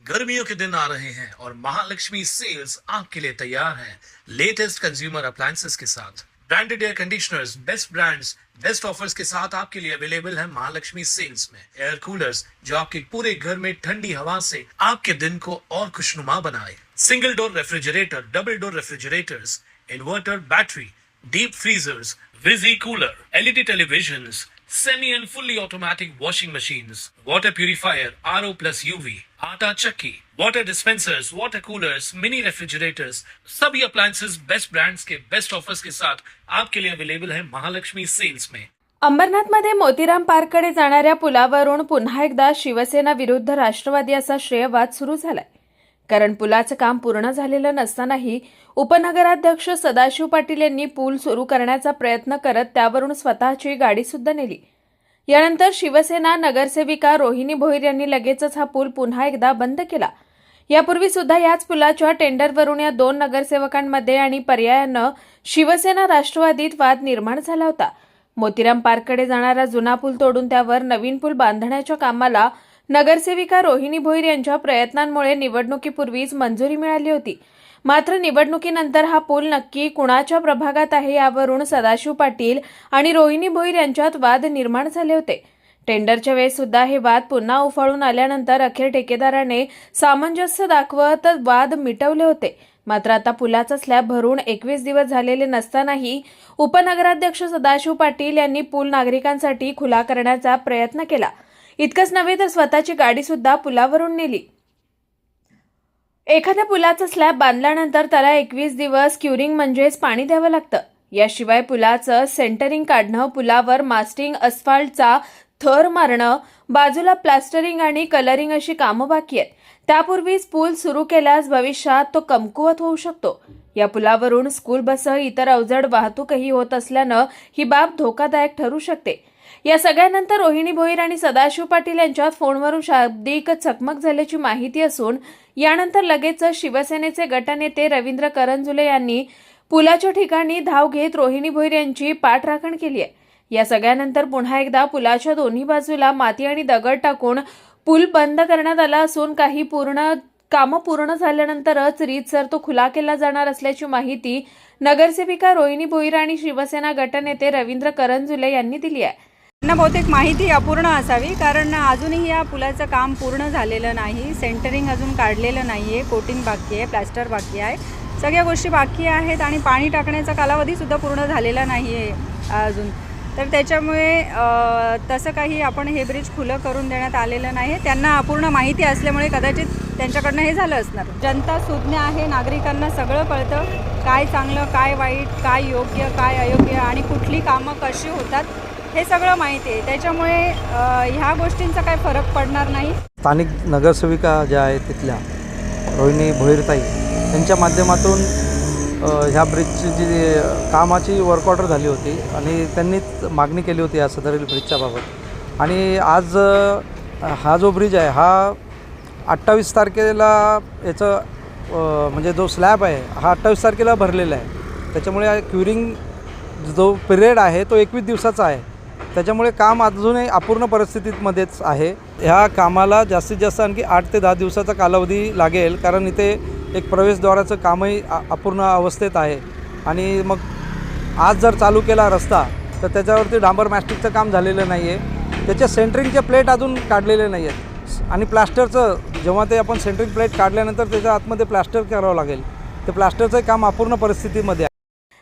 गर्मियों के दिन आ रहे हैं और महालक्ष्मी सेल्स आपके लिए तैयार है लेटेस्ट कंज्यूमर अप्लायंसेस के साथ। Branded air conditioners, best brands, best offers के साथ आपके लिए अवेलेबल है महालक्ष्मी सेल्स में। एयर कूलर्स जो आपके पूरे घर में ठंडी हवा से आपके दिन को और खुशनुमा बनाए। Single door refrigerator, double door refrigerators, inverter battery, deep freezers, visi cooler, LED televisions, semi and fully automatic washing machines, water purifier, RO plus UV, आटा चक्की, water dispensers, water coolers, mini refrigerators, सभी appliances best brands के best offers के साथ आपके लिए available है Mahalakshmi sales में। अंबरनाथमध्ये मोतीराम पार्ककडे जाणाऱ्या पुलावरून पुन्हा एकदा शिवसेना विरुद्ध राष्ट्रवादी असा श्रेयवाद सुरू झालाय। कारण पुलाचं काम पूर्ण झालेलं नसतानाही उपनगराध्यक्ष सदाशिव पाटील यांनी पूल सुरू करण्याचा प्रयत्न करत त्यावरून स्वतःची गाडी सुद्धा नेली। यानंतर शिवसेना नगरसेविका रोहिणी भोईर यांनी लगेचच हा पूल पुन्हा एकदा बंद केला। यापूर्वी सुद्धा याच पुलाच्या टेंडरवरून या दोन नगरसेवकांमध्ये आणि पर्यायानं शिवसेना राष्ट्रवादीत वाद निर्माण झाला होता। मोतीराम पार्ककडे जाणारा जुना पूल तोडून त्यावर नवीन पूल बांधण्याच्या कामाला नगरसेविका रोहिणी भोईर यांच्या प्रयत्नांमुळे निवडणुकीपूर्वीच मंजुरी मिळाली होती। मात्र निवडणुकीनंतर हा पूल नक्की कुणाच्या प्रभागात आहे यावरून सदाशिव पाटील आणि रोहिणी भोईर यांच्यात वाद निर्माण झाले होते। टेंडरच्या वेळेस सुद्धा हे वाद पुन्हा उफाळून आल्यानंतर अखेर ठेकेदाराने सामंजस्य दाखवत वाद मिटवले होते। मात्र आता पुलाचा स्लॅब भरून 21 दिवस झालेले नसतानाही उपनगराध्यक्ष सदाशिव पाटील यांनी पूल नागरिकांसाठी खुला करण्याचा प्रयत्न केला। इतकंच नव्हे तर स्वतःची गाडी सुद्धा पुलावरून नेली। एखाद्या पुलाचा स्लॅब बांधल्यानंतर त्याला 21 दिवस क्युरिंग म्हणजेच पाणी द्यावं लागतं। याशिवाय पुलाचं सेंटरिंग काढणं, पुलावर मास्टिंग, अस्फाल्टचा थर मारणं, बाजूला प्लास्टरिंग आणि कलरिंग अशी कामं बाकी आहेत। त्यापूर्वीच पूल सुरू केल्यास भविष्यात तो कमकुवत होऊ शकतो। या पुलावरून स्कूल बससह इतर अवजड वाहतूकही होत असल्यानं ही बाब धोकादायक ठरू शकते। या सगळ्यानंतर रोहिणी भोईर आणि सदाशिव पाटील यांच्यात फोनवरून शाब्दिक चकमक झाल्याची माहिती असून यानंतर लगेच शिवसेनेचे गटनेते रवींद्र करंजुले यांनी पुलाच्या ठिकाणी धाव घेत रोहिणी भोईर यांची पाठराखण केली आहे। या सगळ्यानंतर पुन्हा एकदा पुलाच्या दोन्ही बाजूला माती आणि दगड टाकून पूल बंद करण्यात आला असून काही कामं पूर्ण झाल्यानंतरच रीतसर तो खुला केला जाणार असल्याची माहिती नगरसेविका रोहिणी भोईर आणि शिवसेना गटनेते रवींद्र करंजुले यांनी दिली आहे। त्यांना बहुतेक माहिती अपूर्ण असावी, कारण अजूनही या पुलाचं काम पूर्ण झालेलं नाही। सेंटरिंग अजून काढलेलं नाही आहे, कोटिंग बाकी आहे, प्लास्टर बाकी आहे, सगळ्या गोष्टी बाकी आहेत आणि पाणी टाकण्याचा कालावधीसुद्धा पूर्ण झालेला नाही आहे अजून। तर त्याच्यामुळे तसं काही आपण हे ब्रिज खुलं करून देण्यात आलेलं नाही। त्यांना अपूर्ण माहिती असल्यामुळे कदाचित त्यांच्याकडनं हे झालं असणार। जनता सुज्ञ आहे, नागरिकांना सगळं कळतं, काय चांगलं, काय वाईट, काय योग्य, काय अयोग्य आणि कुठली कामं कशी होतात हे सगळं माहिती आहे। त्याच्यामुळे ह्या गोष्टींचा काही फरक पडणार नाही। स्थानिक नगरसेविका ज्या आहेत तिथल्या रोहिणी भोईरताई यांच्या माध्यमातून ह्या ब्रिजची जी कामाची वर्क ऑर्डर झाली होती आणि त्यांनीच मागणी केली होती या सदरील ब्रिजच्या बाबत। आणि आज हा जो ब्रिज आहे हा 28 तारखेला याचं म्हणजे जो स्लॅब आहे हा 28 तारखेला भरलेला आहे। त्याच्यामुळे क्युरिंग जो पिरियड आहे तो 21 दिवसाचा आहे। त्याच्यामुळे काम अजूनही अपूर्ण परिस्थितीमध्येच आहे। ह्या कामाला जास्तीत जास्त आणखी 8 ते 10 दिवसाचा कालावधी लागेल, कारण इथे एक प्रवेशद्वाराचं कामही अपूर्ण अवस्थेत आहे। आणि मग आज जर चालू केला रस्ता तर त्याच्यावरती डांबर मॅस्टिकचं काम झालेलं नाही आहे, त्याच्या सेंटरिंगचे प्लेट अजून काढलेले नाही आहेत आणि प्लास्टरचं जेव्हा ते आपण सेंटरिंग प्लेट काढल्यानंतर त्याच्या आतमध्ये प्लास्टर करावं लागेल, ते प्लास्टरचं काम अपूर्ण परिस्थितीमध्ये आहे।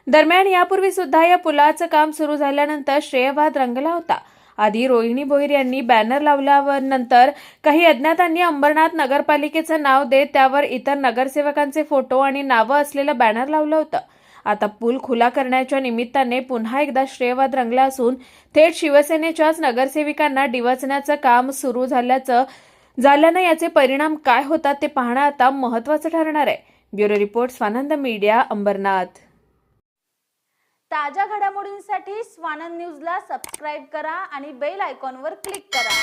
दरम्यान यापूर्वी सुद्धा या पुलाचं काम सुरू झाल्यानंतर श्रेयवाद रंगला होता। आधी रोहिणी भोईर यांनी बॅनर लावल्यावर नंतर काही अज्ञातांनी अंबरनाथ नगरपालिकेचं नाव देत त्यावर इतर नगरसेवकांचे फोटो आणि नावं असलेलं बॅनर लावलं होतं। आता पूल खुला करण्याच्या निमित्ताने पुन्हा एकदा श्रेयवाद रंगला असून थेट शिवसेनेच्याच नगरसेविकांना डिवचण्याचं काम सुरू झाल्यानं याचे परिणाम काय होतात ते पाहणं आता महत्त्वाचं ठरणार आहे। Bureau report, Swanand media, Ambernath. ताज्या घडामोडींसाठी स्वानंद न्यूजला सबस्क्राईब करा आणि बेल आयकॉनवर क्लिक करा।